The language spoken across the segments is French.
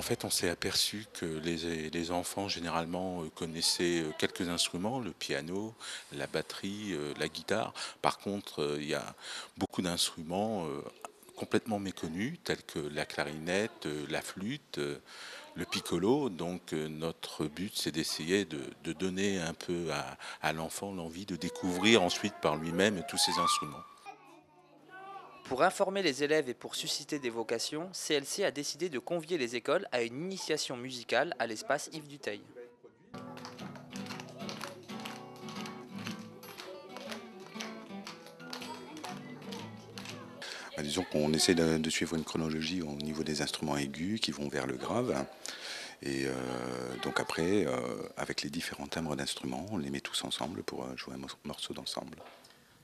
fait, on s'est aperçu que les enfants, généralement, connaissaient quelques instruments, le piano, la batterie, la guitare. Par contre, il y a beaucoup d'instruments complètement méconnus, tels que la clarinette, la flûte, le piccolo. Donc, notre but, c'est d'essayer de donner un peu à l'enfant l'envie de découvrir ensuite par lui-même tous ces instruments. Pour informer les élèves et pour susciter des vocations, CLC a décidé de convier les écoles à une initiation musicale à l'espace Yves Dutheil. Disons qu'on essaie de suivre une chronologie au niveau des instruments aigus qui vont vers le grave. Et donc après, avec les différents timbres d'instruments, on les met tous ensemble pour jouer un morceau d'ensemble.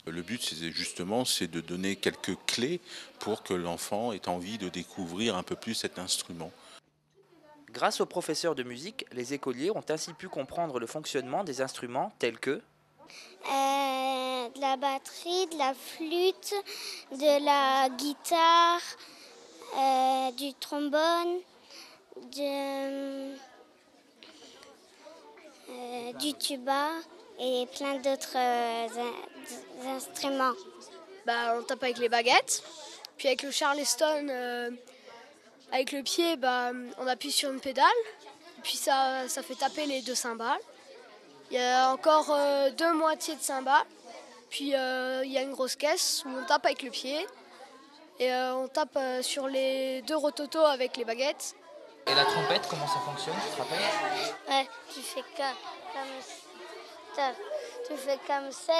Le but, c'est justement, c'est de donner quelques clés pour que l'enfant ait envie de découvrir un peu plus cet instrument. Grâce aux professeurs de musique, les écoliers ont ainsi pu comprendre le fonctionnement des instruments tels que de la batterie, de la flûte, de la guitare, du trombone, du tuba et plein d'autres instruments. On tape avec les baguettes, puis avec le charleston, avec le pied, on appuie sur une pédale, puis ça fait taper les deux cymbales. Il y a encore deux moitiés de cymbales, puis il y a une grosse caisse où on tape avec le pied et on tape sur les deux rototos avec les baguettes. Et la trompette, comment ça fonctionne, tu te rappelles? Ouais, tu fais tu fais comme ça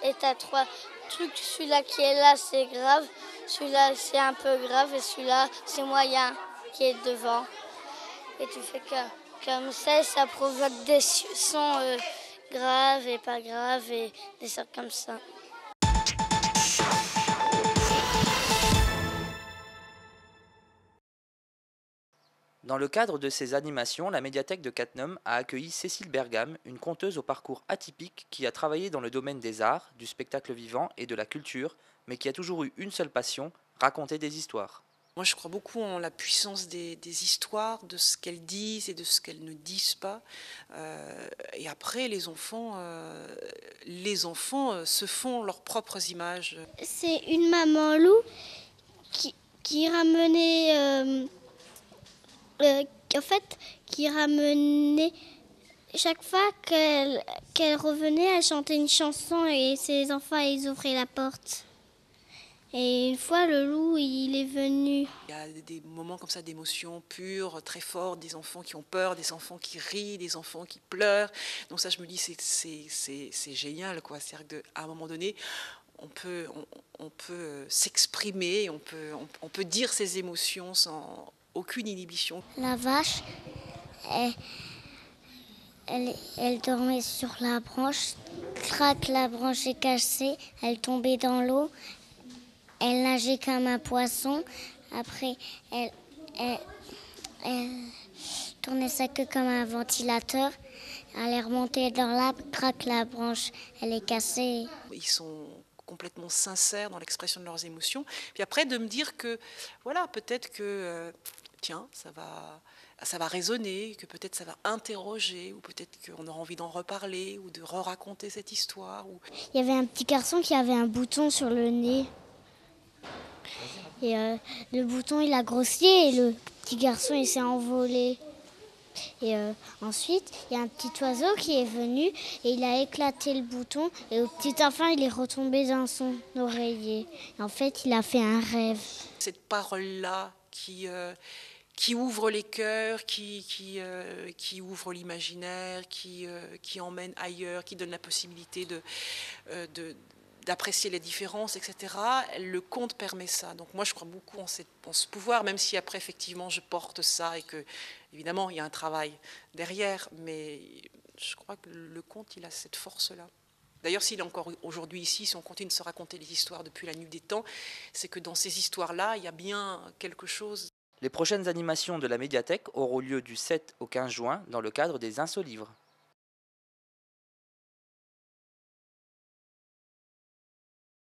et tu as trois trucs. Celui-là qui est là, c'est grave. Celui-là, c'est un peu grave. Et celui-là, c'est moyen qui est devant. Et tu fais comme ça et ça provoque des sons graves et pas graves et des sons comme ça. Dans le cadre de ces animations, la médiathèque de Cattenom a accueilli Cécile Bergam, une conteuse au parcours atypique qui a travaillé dans le domaine des arts, du spectacle vivant et de la culture, mais qui a toujours eu une seule passion, raconter des histoires. Moi, je crois beaucoup en la puissance des histoires, de ce qu'elles disent et de ce qu'elles ne disent pas. Et après, les enfants se font leurs propres images. C'est une maman loup qui ramenait... qui ramenait chaque fois qu'elle revenait, elle chantait une chanson et ses enfants ils ouvraient la porte. Et une fois le loup il est venu. Il y a des moments comme ça d'émotions pures, très fortes, des enfants qui ont peur, des enfants qui rient, des enfants qui pleurent. Donc ça je me dis c'est génial quoi. C'est-à-dire qu'à un moment donné on peut s'exprimer, on peut dire ses émotions sans aucune inhibition. La vache, elle dormait sur la branche. Crac, la branche est cassée. Elle tombait dans l'eau. Elle nageait comme un poisson. Après, elle tournait sa queue comme un ventilateur. Elle est remontée dans l'arbre. Crac, la branche, elle est cassée. Ils sont complètement sincères dans l'expression de leurs émotions. Puis après, de me dire que, voilà, peut-être que... tiens, ça va résonner, que peut-être ça va interroger, ou peut-être qu'on aura envie d'en reparler, ou de re-raconter cette histoire. Il y avait un petit garçon qui avait un bouton sur le nez. Et le bouton, il a grossi et le petit garçon, il s'est envolé. Et ensuite, il y a un petit oiseau qui est venu et il a éclaté le bouton. Et le petit enfant, il est retombé dans son oreiller. Et en fait, il a fait un rêve. Cette parole-là qui ouvre les cœurs, qui ouvre l'imaginaire, qui emmène ailleurs, qui donne la possibilité d'apprécier les différences, etc. Le conte permet ça. Donc moi, je crois beaucoup en ce pouvoir, même si après, effectivement, je porte ça et que, évidemment, il y a un travail derrière, mais je crois que le conte, il a cette force-là. D'ailleurs, s'il est encore aujourd'hui ici, si on continue de se raconter les histoires depuis la nuit des temps, c'est que dans ces histoires-là, il y a bien quelque chose. Les prochaines animations de la médiathèque auront lieu du 7 au 15 juin dans le cadre des Insolivres.